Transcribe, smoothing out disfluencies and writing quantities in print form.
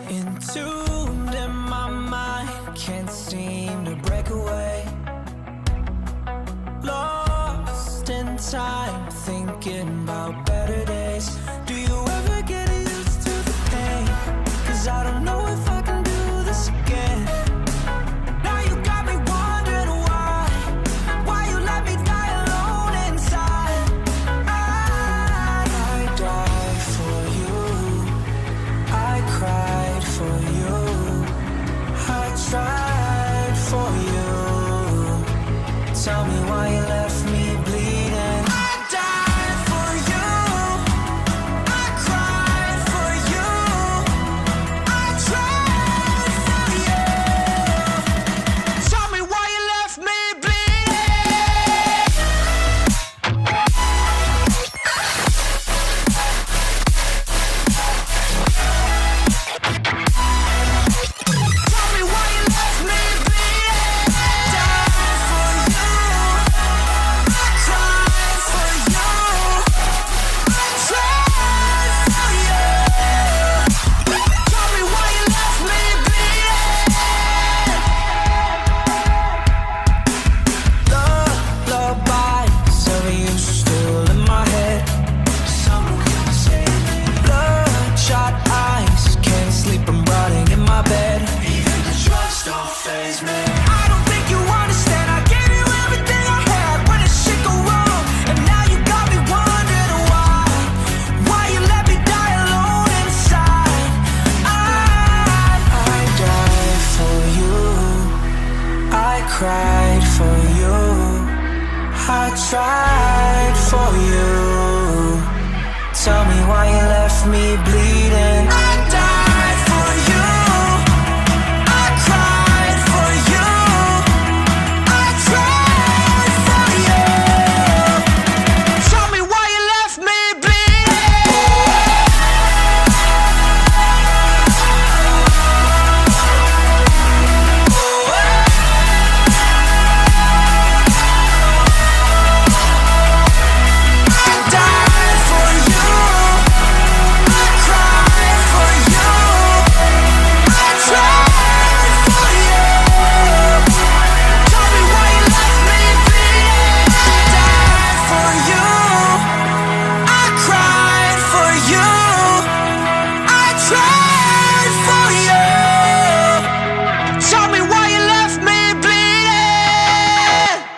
Entombed in my mind, can't seem to break away. Lost in time, thinking about better days. Do you ever get used to the pain? 'Cause I don't know if I can do this again. Now you got me wondering why you let me die alone inside. I died for you, I cried for you, I tried for you. Tell me why you left me bleeding. I died for you, I cried for you, I tried for you. Tell me why you left me bleeding. Tell me why you left me bleeding. Died for you, I cried for you, I tried for you. Tell me why you left me bleeding. Lullabies of you still in my head. Someone can save me. Bloodshot eyes, can't sleep, I'm rotting in my bed. Even the drugs don't faze me. I don't think you understand. I gave you everything I had when the shit go wrong, and now you got me wondering why you let me die alone inside. I died for you, I cried for you, I tried for you. Tell me why you left me bleeding.